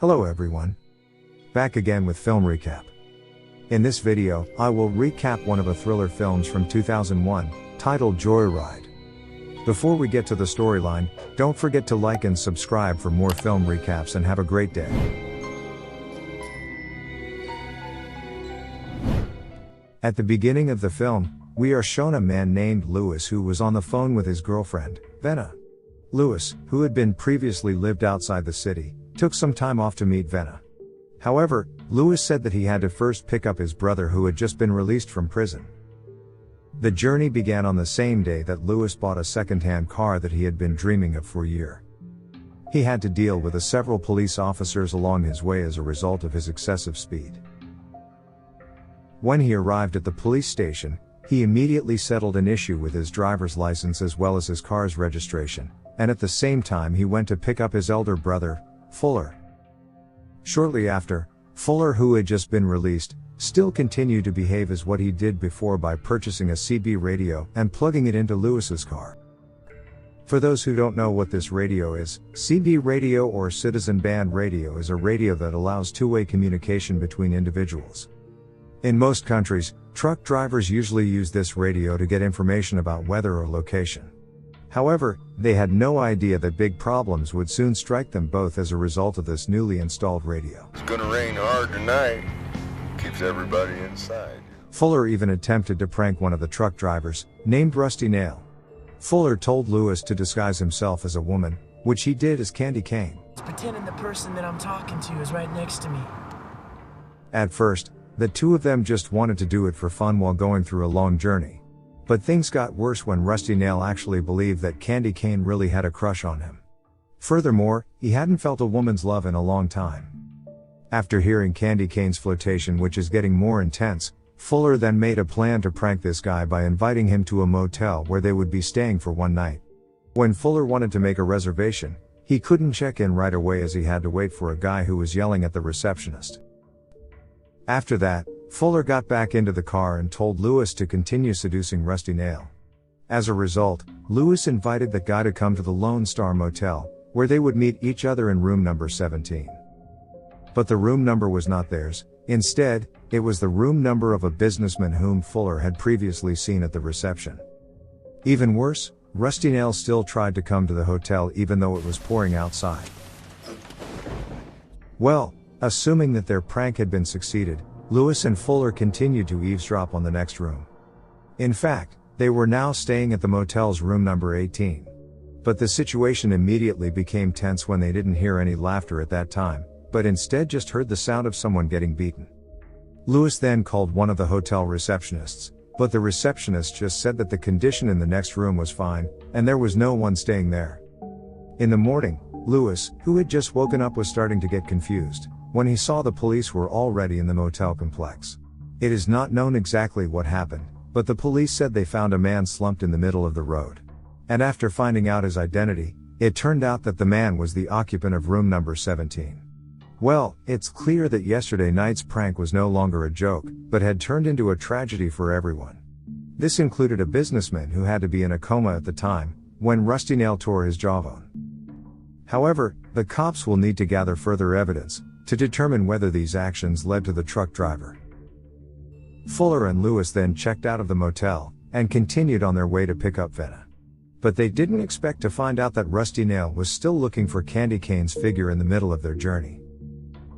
Hello everyone. Back again with film recap. In this video, I will recap one of the thriller films from 2001, titled Joyride. Before we get to the storyline, don't forget to like and subscribe for more film recaps and have a great day. At the beginning of the film, we are shown a man named Lewis who was on the phone with his girlfriend, Venna. Lewis, who had been previously lived outside the city, took some time off to meet Venna. However, Lewis said that he had to first pick up his brother who had just been released from prison. The journey began on the same day that Lewis bought a second-hand car that he had been dreaming of for a year. He had to deal with several police officers along his way as a result of his excessive speed. When he arrived at the police station, he immediately settled an issue with his driver's license as well as his car's registration, and at the same time he went to pick up his elder brother, Fuller. Shortly after, Fuller, who had just been released, still continued to behave as what he did before by purchasing a CB radio and plugging it into Lewis's car. For those who don't know what this radio is, CB radio or citizen band radio is a radio that allows two-way communication between individuals. In most countries, truck drivers usually use this radio to get information about weather or location. However, they had no idea that big problems would soon strike them both as a result of this newly installed radio. It's gonna rain hard tonight. Keeps everybody inside. Fuller even attempted to prank one of the truck drivers, named Rusty Nail. Fuller told Lewis to disguise himself as a woman, which he did as Candy Cane. Pretending the person that I'm talking to is right next to me. At first, the two of them just wanted to do it for fun while going through a long journey. But things got worse when Rusty Nail actually believed that Candy Cane really had a crush on him. Furthermore, he hadn't felt a woman's love in a long time. After hearing Candy Cane's flirtation, which is getting more intense, Fuller then made a plan to prank this guy by inviting him to a motel where they would be staying for one night. When Fuller wanted to make a reservation, he couldn't check in right away as he had to wait for a guy who was yelling at the receptionist. After that, Fuller got back into the car and told Lewis to continue seducing Rusty Nail. As a result, Lewis invited the guy to come to the Lone Star Motel, where they would meet each other in room number 17. But the room number was not theirs. Instead, it was the room number of a businessman whom Fuller had previously seen at the reception. Even worse, Rusty Nail still tried to come to the hotel even though it was pouring outside. Well, assuming that their prank had been succeeded, Lewis and Fuller continued to eavesdrop on the next room. In fact, they were now staying at the motel's room number 18. But the situation immediately became tense when they didn't hear any laughter at that time, but instead just heard the sound of someone getting beaten. Lewis then called one of the hotel receptionists, but the receptionist just said that the condition in the next room was fine, and there was no one staying there. In the morning, Lewis, who had just woken up, was starting to get confused when he saw the police were already in the motel complex. It is not known exactly what happened, but the police said they found a man slumped in the middle of the road. And after finding out his identity, it turned out that the man was the occupant of room number 17. Well, it's clear that yesterday night's prank was no longer a joke, but had turned into a tragedy for everyone. This included a businessman who had to be in a coma at the time, when Rusty Nail tore his jawbone. However, the cops will need to gather further evidence to determine whether these actions led to the truck driver. Fuller and Lewis then checked out of the motel and continued on their way to pick up Venna. But they didn't expect to find out that Rusty Nail was still looking for Candy Cane's figure in the middle of their journey.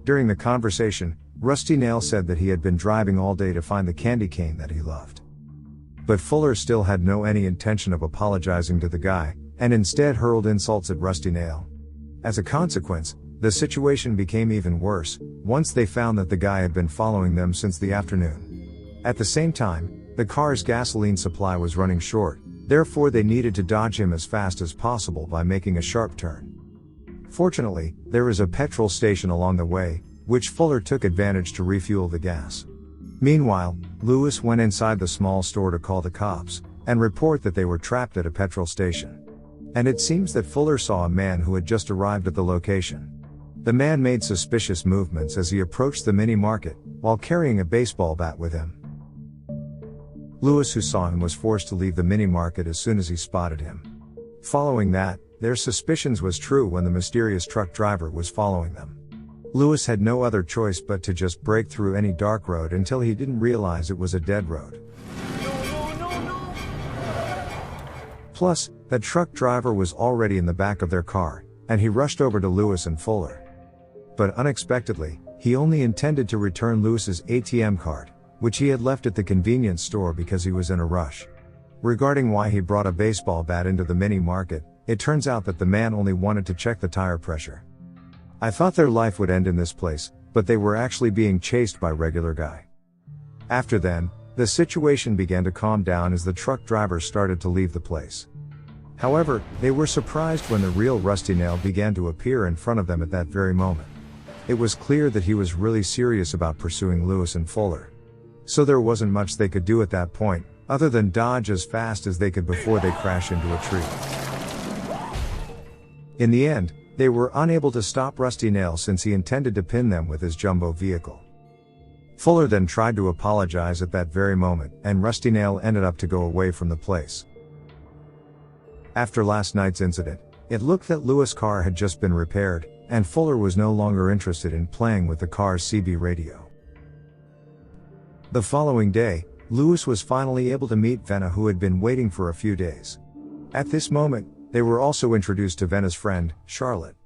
During the conversation, Rusty Nail said that he had been driving all day to find the candy cane that he loved. But Fuller still had no intention of apologizing to the guy, and instead hurled insults at Rusty Nail. As a consequence, the situation became even worse, once they found that the guy had been following them since the afternoon. At the same time, the car's gasoline supply was running short, therefore they needed to dodge him as fast as possible by making a sharp turn. Fortunately, there is a petrol station along the way, which Fuller took advantage to refuel the gas. Meanwhile, Lewis went inside the small store to call the cops and report that they were trapped at a petrol station. And it seems that Fuller saw a man who had just arrived at the location. The man made suspicious movements as he approached the mini market, while carrying a baseball bat with him. Lewis, who saw him, was forced to leave the mini market as soon as he spotted him. Following that, their suspicions was true when the mysterious truck driver was following them. Lewis had no other choice but to just break through any dark road until he didn't realize it was a dead road. No. Plus, that truck driver was already in the back of their car, and he rushed over to Lewis and Fuller. But unexpectedly, he only intended to return Lewis's ATM card, which he had left at the convenience store because he was in a rush. Regarding why he brought a baseball bat into the mini market, it turns out that the man only wanted to check the tire pressure. I thought their life would end in this place, but they were actually being chased by regular guy. After then, the situation began to calm down as the truck driver started to leave the place. However, they were surprised when the real Rusty Nail began to appear in front of them at that very moment. It was clear that he was really serious about pursuing Lewis and Fuller. So there wasn't much they could do at that point, other than dodge as fast as they could before they crash into a tree. In the end, they were unable to stop Rusty Nail since he intended to pin them with his jumbo vehicle. Fuller then tried to apologize at that very moment, and Rusty Nail ended up to go away from the place. After last night's incident, it looked that Lewis' car had just been repaired, and Fuller was no longer interested in playing with the car's CB radio. The following day, Lewis was finally able to meet Venna, who had been waiting for a few days. At this moment, they were also introduced to Venna's friend, Charlotte.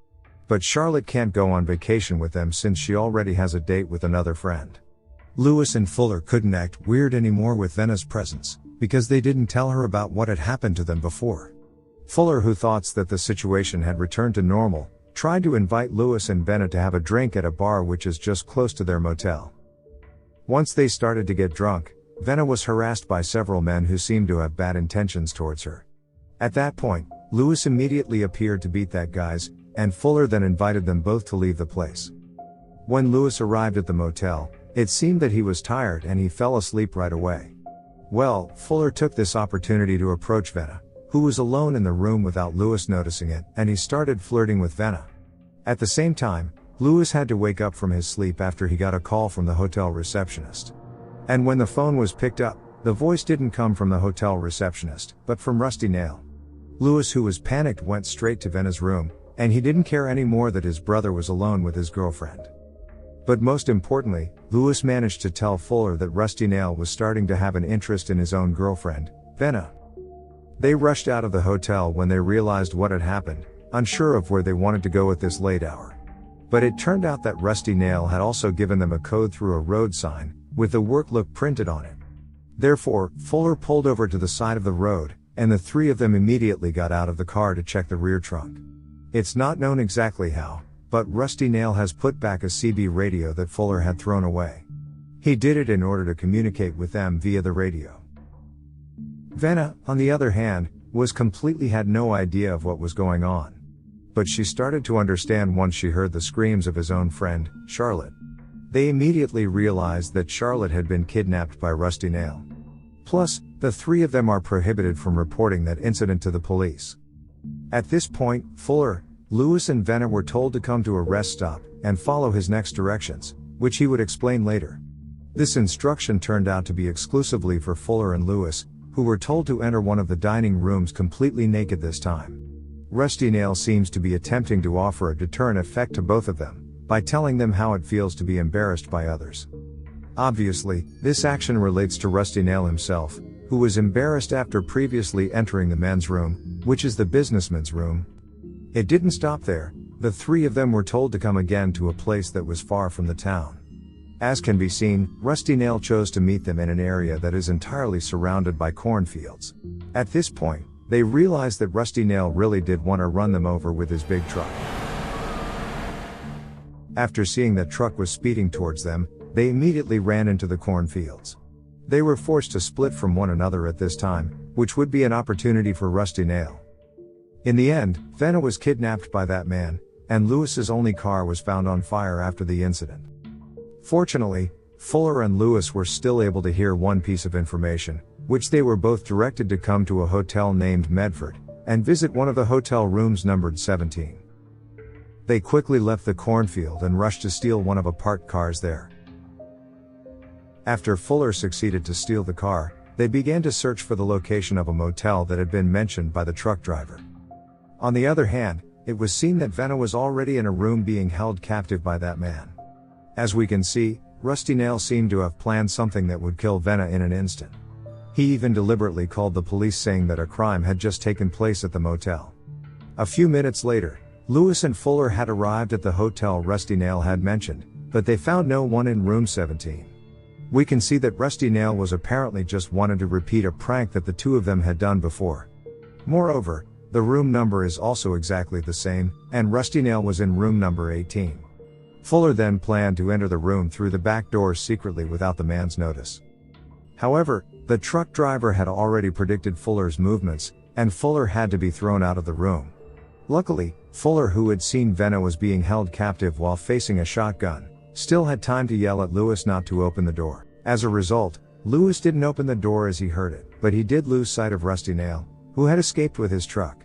But Charlotte can't go on vacation with them since she already has a date with another friend. Lewis and Fuller couldn't act weird anymore with Venna's presence, because they didn't tell her about what had happened to them before. Fuller, who thought that the situation had returned to normal, tried to invite Lewis and Venna to have a drink at a bar which is just close to their motel. Once they started to get drunk, Venna was harassed by several men who seemed to have bad intentions towards her. At that point, Lewis immediately appeared to beat that guys, and Fuller then invited them both to leave the place. When Lewis arrived at the motel, it seemed that he was tired and he fell asleep right away. Well, Fuller took this opportunity to approach Venna, who was alone in the room without Lewis noticing it, and he started flirting with Venna. At the same time, Lewis had to wake up from his sleep after he got a call from the hotel receptionist. And when the phone was picked up, the voice didn't come from the hotel receptionist, but from Rusty Nail. Lewis, who was panicked, went straight to Venna's room, and he didn't care anymore that his brother was alone with his girlfriend. But most importantly, Lewis managed to tell Fuller that Rusty Nail was starting to have an interest in his own girlfriend, Venna. They rushed out of the hotel when they realized what had happened, unsure of where they wanted to go at this late hour. But it turned out that Rusty Nail had also given them a code through a road sign, with the work look printed on it. Therefore, Fuller pulled over to the side of the road, and the three of them immediately got out of the car to check the rear trunk. It's not known exactly how, but Rusty Nail has put back a CB radio that Fuller had thrown away. He did it in order to communicate with them via the radio. Venna, on the other hand, had no idea of what was going on. But she started to understand once she heard the screams of his own friend, Charlotte. They immediately realized that Charlotte had been kidnapped by Rusty Nail. Plus, the three of them are prohibited from reporting that incident to the police. At this point, Fuller, Lewis and Venna were told to come to a rest stop and follow his next directions, which he would explain later. This instruction turned out to be exclusively for Fuller and Lewis, who were told to enter one of the dining rooms completely naked this time. Rusty Nail seems to be attempting to offer a deterrent effect to both of them, by telling them how it feels to be embarrassed by others. Obviously, this action relates to Rusty Nail himself, who was embarrassed after previously entering the men's room, which is the businessman's room. It didn't stop there. The three of them were told to come again to a place that was far from the town. As can be seen, Rusty Nail chose to meet them in an area that is entirely surrounded by cornfields. At this point, they realized that Rusty Nail really did want to run them over with his big truck. After seeing that truck was speeding towards them, they immediately ran into the cornfields. They were forced to split from one another at this time, which would be an opportunity for Rusty Nail. In the end, Venna was kidnapped by that man, and Lewis's only car was found on fire after the incident. Fortunately, Fuller and Lewis were still able to hear one piece of information, which they were both directed to come to a hotel named Medford, and visit one of the hotel rooms numbered 17. They quickly left the cornfield and rushed to steal one of a parked cars there. After Fuller succeeded to steal the car, they began to search for the location of a motel that had been mentioned by the truck driver. On the other hand, it was seen that Venna was already in a room being held captive by that man. As we can see, Rusty Nail seemed to have planned something that would kill Venna in an instant. He even deliberately called the police saying that a crime had just taken place at the motel. A few minutes later, Lewis and Fuller had arrived at the hotel Rusty Nail had mentioned, but they found no one in room 17. We can see that Rusty Nail was apparently just wanted to repeat a prank that the two of them had done before. Moreover, the room number is also exactly the same, and Rusty Nail was in room number 18. Fuller then planned to enter the room through the back door secretly without the man's notice. However, the truck driver had already predicted Fuller's movements, and Fuller had to be thrown out of the room. Luckily, Fuller, who had seen Venna was being held captive while facing a shotgun, still had time to yell at Lewis not to open the door. As a result, Lewis didn't open the door as he heard it, but he did lose sight of Rusty Nail, who had escaped with his truck.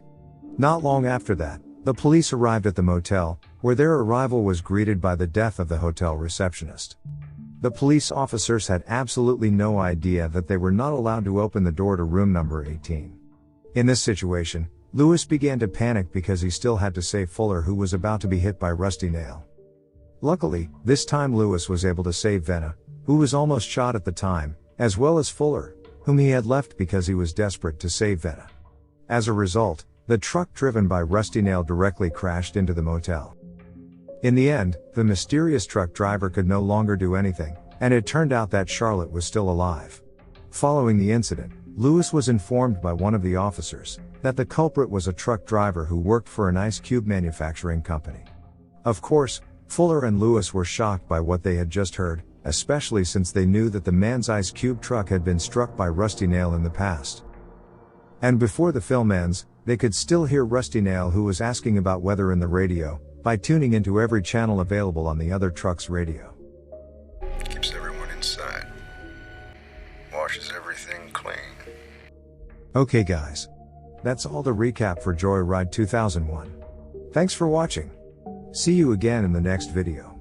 Not long after that, the police arrived at the motel, where their arrival was greeted by the death of the hotel receptionist. The police officers had absolutely no idea that they were not allowed to open the door to room number 18. In this situation, Lewis began to panic because he still had to save Fuller, who was about to be hit by Rusty Nail. Luckily, this time Lewis was able to save Venna, who was almost shot at the time, as well as Fuller, whom he had left because he was desperate to save Venna. As a result, the truck driven by Rusty Nail directly crashed into the motel. In the end, the mysterious truck driver could no longer do anything, and it turned out that Charlotte was still alive. Following the incident, Lewis was informed by one of the officers that the culprit was a truck driver who worked for an ice cube manufacturing company. Of course, Fuller and Lewis were shocked by what they had just heard, especially since they knew that the man's ice cube truck had been struck by Rusty Nail in the past. And before the film ends, they could still hear Rusty Nail, who was asking about weather in the radio, by tuning into every channel available on the other truck's radio. Keeps everyone inside. Washes everything clean. Okay guys. That's all the recap for Joyride 2001. Thanks for watching. See you again in the next video.